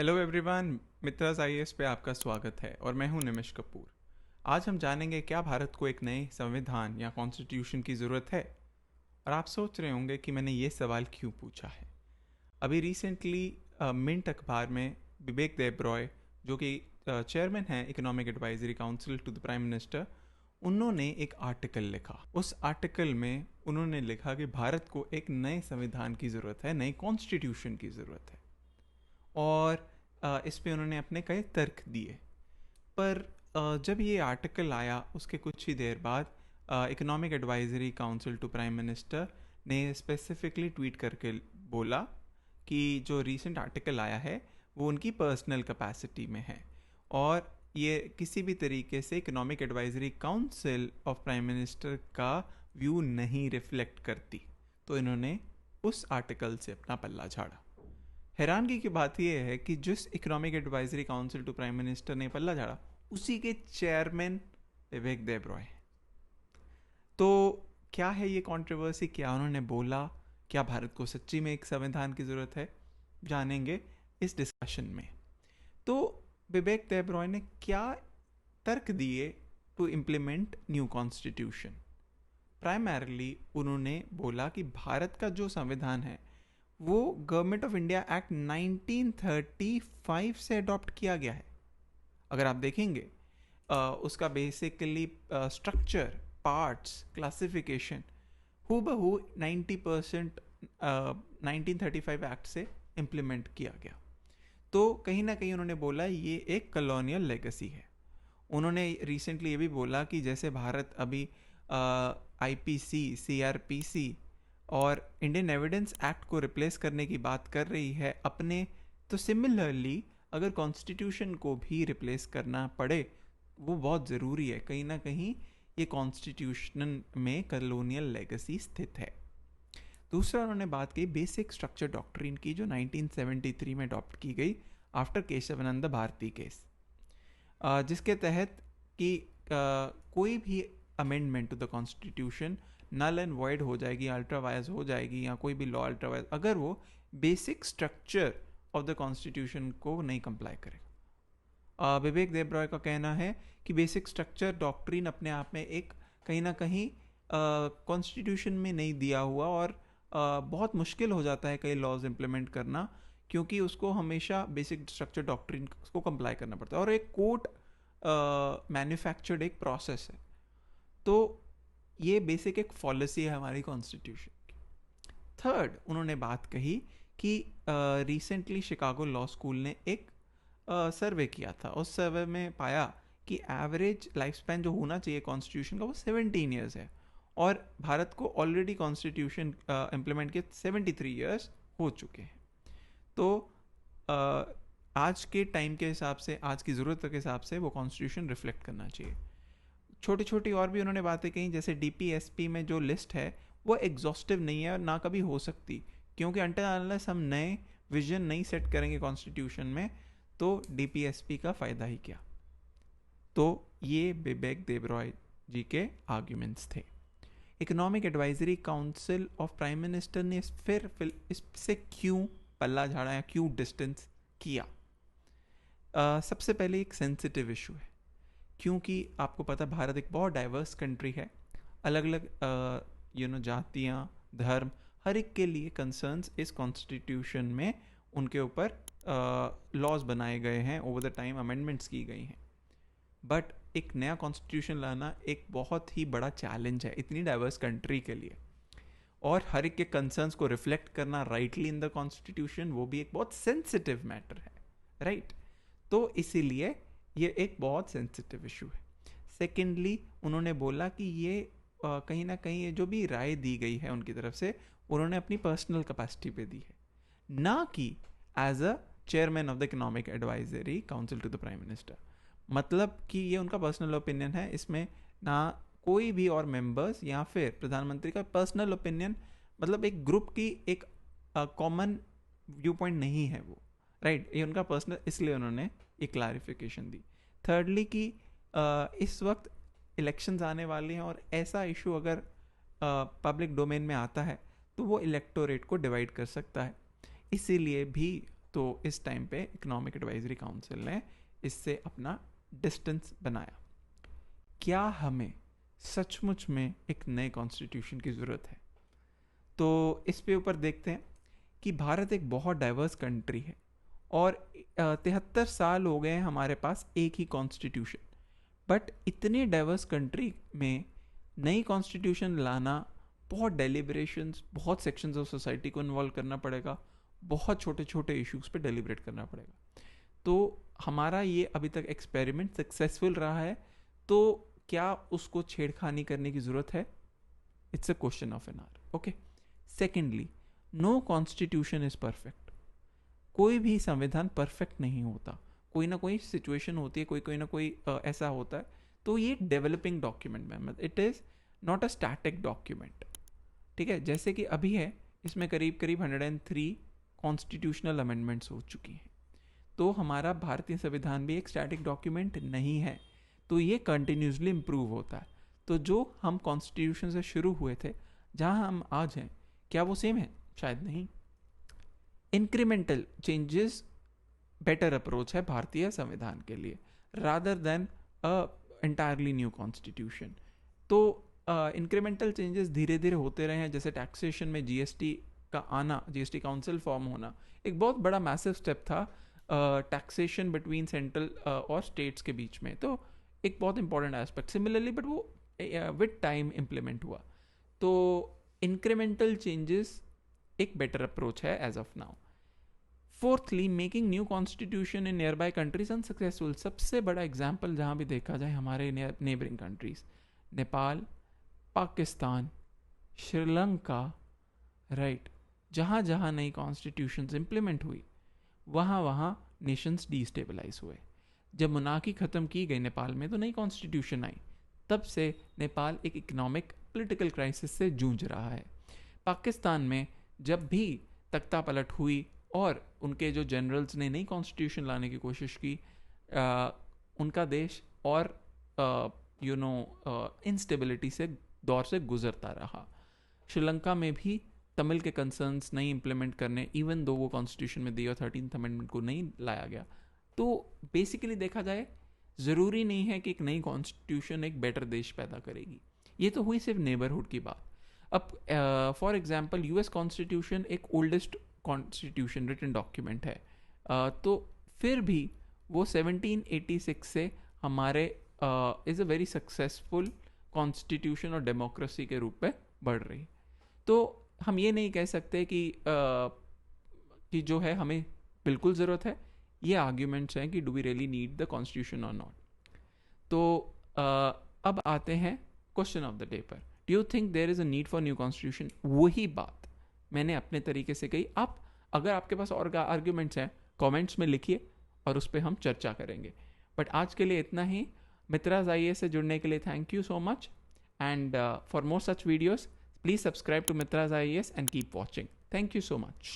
Hello everyone, मित्राज IAS पे आपका स्वागत है और मैं हूं निमिष कपूर। आज हम जानेंगे क्या भारत को एक नए संविधान या कॉन्स्टिट्यूशन की ज़रूरत है। और आप सोच रहे होंगे कि मैंने ये सवाल क्यों पूछा है। अभी रिसेंटली मिंट अखबार में विवेक देबरॉय, जो कि चेयरमैन हैं economic advisory council to the prime minister, उन्होंने एक आर्टिकल लिखा। उस आर्टिकल में उन्होंने लिखा कि भारत को एक नए संविधान की ज़रूरत है, नए कॉन्स्टिट्यूशन की ज़रूरत है। और इस पे उन्होंने अपने कई तर्क दिए। पर जब ये आर्टिकल आया उसके कुछ ही देर बाद economic advisory council to prime minister ने स्पेसिफिकली ट्वीट करके बोला कि जो रीसेंट आर्टिकल आया है वो उनकी पर्सनल कैपेसिटी में है और ये किसी भी तरीके से economic advisory council of prime minister का व्यू नहीं रिफ्लेक्ट करती। तो इन्होंने उस आर्टिकल से अपना पल्ला झाड़ा। हैरानगी की बात यह है कि जिस economic advisory council to prime minister ने पल्ला झाड़ा उसी के चेयरमैन विवेक देबरॉय हैं। तो क्या है ये कंट्रोवर्सी, क्या उन्होंने बोला, क्या भारत को सच्ची में एक संविधान की ज़रूरत है, जानेंगे इस डिस्कशन में। तो विवेक देबरॉय ने क्या तर्क दिए to implement new constitution. Primarily उन्होंने बोला कि भारत का जो संविधान है वो गवर्नमेंट ऑफ इंडिया एक्ट 1935 से अडॉप्ट किया गया है। अगर आप देखेंगे उसका बेसिकली स्ट्रक्चर, पार्ट्स, क्लासिफिकेशन हूबहू 90% 1935 एक्ट से इम्प्लीमेंट किया गया। तो कहीं ना कहीं उन्होंने बोला ये एक कॉलोनियल लेगेसी है। उन्होंने रिसेंटली ये भी बोला कि जैसे भारत अभी आईपीसी, सीआरपीसी और इंडियन एविडेंस एक्ट को रिप्लेस करने की बात कर रही है अपने, तो सिमिलरली अगर कॉन्स्टिट्यूशन को भी रिप्लेस करना पड़े वो बहुत ज़रूरी है। कहीं ना कहीं ये कॉन्स्टिट्यूशन में कॉलोनियल लेगेसी स्थित है। दूसरा उन्होंने बात की बेसिक स्ट्रक्चर डॉक्ट्रिन की, जो 1973 में अडॉप्ट की गई आफ्टर केशवानंद भारती केस, जिसके तहत कि कोई भी amendment to the constitution null and void हो जाएगी, अल्ट्रा वायस हो जाएगी, या कोई भी लॉ अल्ट्रा वायस अगर वो basic structure of the constitution को नहीं कंप्लाई करेगा। विवेक देबरॉय का कहना है कि बेसिक स्ट्रक्चर डॉक्ट्रिन अपने आप में एक कहीं ना कहीं कॉन्स्टिट्यूशन में नहीं दिया हुआ और बहुत मुश्किल हो जाता है कई लॉज इम्प्लीमेंट करना, क्योंकि उसको हमेशा बेसिक स्ट्रक्चर डॉक्ट्रिन को कंप्लाई करना पड़ता है और एक कोर्ट मैन्युफैक्चर्ड एक प्रोसेस है। तो ये बेसिक एक पॉलिसी है हमारी कॉन्स्टिट्यूशन की। थर्ड उन्होंने बात कही कि रिसेंटली शिकागो लॉ स्कूल ने एक सर्वे किया था। उस सर्वे में पाया कि एवरेज लाइफ स्पैन जो होना चाहिए कॉन्स्टिट्यूशन का वो 17 ईयर्स है और भारत को ऑलरेडी कॉन्स्टिट्यूशन इम्प्लीमेंट के 73 ईयर्स हो चुके हैं। तो आज के टाइम के हिसाब से, आज की ज़रूरत के हिसाब से वो कॉन्स्टिट्यूशन रिफ्लेक्ट करना चाहिए। छोटी छोटी और भी उन्होंने बातें कही, जैसे डीपीएसपी में जो लिस्ट है वो एग्जॉस्टिव नहीं है और ना कभी हो सकती, क्योंकि अनटिल अनलेस हम नए विजन नहीं सेट करेंगे कॉन्स्टिट्यूशन में तो डीपीएसपी का फ़ायदा ही क्या। तो ये विवेक देबरॉय जी के आर्ग्यूमेंट्स थे। Economic advisory council of prime minister ने फिर इससे क्यों पल्ला झाड़ा या क्यों डिस्टेंस किया। सबसे पहले एक सेंसिटिव इशू है, क्योंकि आपको पता भारत एक बहुत डाइवर्स कंट्री है। अलग अलग जातियाँ, धर्म, हर एक के लिए कंसर्न्स इस कॉन्स्टिट्यूशन में उनके ऊपर लॉज बनाए गए हैं, ओवर द टाइम अमेंडमेंट्स की गई हैं। बट एक नया कॉन्स्टिट्यूशन लाना एक बहुत ही बड़ा चैलेंज है इतनी डाइवर्स कंट्री के लिए, और हर एक के कंसर्न्स को रिफ्लेक्ट करना राइटली इन द कॉन्स्टिट्यूशन वो भी एक बहुत सेंसिटिव मैटर है, राइट। तो इसीलिए ये एक बहुत सेंसिटिव इशू है। सेकेंडली उन्होंने बोला कि ये कहीं ना कहीं ये जो भी राय दी गई है उनकी तरफ से उन्होंने अपनी पर्सनल कैपेसिटी पे दी है, ना कि as a chairman of the economic advisory council to the prime minister. मतलब कि ये उनका पर्सनल ओपिनियन है, इसमें ना कोई भी और मेंबर्स या फिर प्रधानमंत्री का पर्सनल ओपिनियन, मतलब एक ग्रुप की एक कॉमन व्यू पॉइंट नहीं है वो, राइट। ये उनका पर्सनल, इसलिए उन्होंने एक क्लैरिफिकेशन दी। थर्डली कि इस वक्त इलेक्शंस आने वाले हैं और ऐसा इशू अगर पब्लिक डोमेन में आता है तो वो इलेक्टोरेट को डिवाइड कर सकता है, इसीलिए भी तो इस टाइम पे इकोनॉमिक एडवाइजरी काउंसिल ने इससे अपना डिस्टेंस बनाया। क्या हमें सचमुच में एक नए कॉन्स्टिट्यूशन की ज़रूरत है? तो इस पे ऊपर देखते हैं कि भारत एक बहुत डाइवर्स कंट्री है और 73 साल हो गए हैं हमारे पास एक ही कॉन्स्टिट्यूशन। बट इतनी डाइवर्स कंट्री में नई कॉन्स्टिट्यूशन लाना बहुत डेलिब्रेशंस, बहुत सेक्शंस ऑफ सोसाइटी को इन्वॉल्व करना पड़ेगा, बहुत छोटे छोटे इश्यूज पे डेलिब्रेट करना पड़ेगा। तो हमारा ये अभी तक एक्सपेरिमेंट सक्सेसफुल रहा है, तो क्या उसको छेड़खानी करने की ज़रूरत है? It's a question of an hour. Okay, secondly, no constitution is perfect. कोई भी संविधान परफेक्ट नहीं होता, कोई ना कोई सिचुएशन होती है, कोई ना कोई ऐसा होता है। तो ये डेवलपिंग डॉक्यूमेंट में, it is not a static document. ठीक है, जैसे कि अभी है, इसमें करीब करीब 103 कॉन्स्टिट्यूशनल अमेंडमेंट्स हो चुकी हैं। तो हमारा भारतीय संविधान भी एक स्टैटिक डॉक्यूमेंट नहीं है, तो ये कंटिन्यूसली इम्प्रूव होता है। तो जो हम कॉन्स्टिट्यूशन से शुरू हुए थे, जहाँ हम आज हैं, क्या वो सेम है? शायद नहीं। इंक्रीमेंटल चेंजेस बेटर अप्रोच है भारतीय संविधान के लिए, रादर देन अ एंटायरली न्यू कॉन्स्टिट्यूशन। तो इंक्रीमेंटल चेंजेस धीरे धीरे होते रहे हैं, जैसे टैक्सेशन में जीएसटी का आना, जीएसटी काउंसिल फॉर्म होना एक बहुत बड़ा मैसिव स्टेप था टैक्सेशन बिटवीन सेंट्रल और स्टेट्स के बीच में। तो एक बहुत इंपॉर्टेंट एस्पेक्ट, सिमिलरली बट वो विद टाइम इम्प्लीमेंट हुआ। तो इंक्रीमेंटल चेंजेस एक बेटर अप्रोच है as of now. Fourthly, making new constitution in nearby countries unsuccessful. सबसे बड़ा एग्जाम्पल जहाँ भी देखा जाए, हमारे neighbouring countries Nepal, Pakistan, Sri Lanka, right, जहाँ जहाँ नई कॉन्स्टिट्यूशंस इम्प्लीमेंट हुई, वहाँ वहाँ नेशंस डिस्टेबलाइज हुए। जब मोनार्की ख़त्म की गई नेपाल में, तो नई कॉन्स्टिट्यूशन आई, तब से नेपाल एक इकोनॉमिक पॉलिटिकल क्राइसिस से जूझ रहा है। पाकिस्तान में जब भी तख्ता पलट हुई और उनके जो जनरल्स ने नई कॉन्स्टिट्यूशन लाने की कोशिश की, उनका देश और इंस्टेबिलिटी से दौर से गुजरता रहा। श्रीलंका में भी तमिल के कंसर्न्स नहीं इम्प्लीमेंट करने, इवन दो वो कॉन्स्टिट्यूशन में दिया 13th अमेंडमेंट को नहीं लाया गया। तो बेसिकली देखा जाए, ज़रूरी नहीं है कि एक नई कॉन्स्टिट्यूशन एक बेटर देश पैदा करेगी। ये तो हुई सिर्फ नेबरहुड की बात। अब फॉर एग्जांपल यूएस कॉन्स्टिट्यूशन एक ओल्डेस्ट कॉन्स्टिट्यूशन रिटन डॉक्यूमेंट है, तो फिर भी वो 1786 से हमारे is a very successful constitution और डेमोक्रेसी के रूप में बढ़ रही। तो हम ये नहीं कह सकते कि जो है हमें बिल्कुल ज़रूरत है। ये आर्ग्यूमेंट्स हैं कि do we really need the constitution और नॉट। तो अब आते हैं क्वेश्चन ऑफ द डे पर, do you think there is a need for new constitution? वही बात मैंने अपने तरीके से कही। आप अगर आपके पास और आर्ग्यूमेंट्स हैं, कमेंट्स में लिखिए और उस पर हम चर्चा करेंगे। बट आज के लिए इतना ही। मित्राज आईएएस से जुड़ने के लिए thank you so much, and for more such videos please subscribe to Mitra's IAS and keep watching. Thank you so much.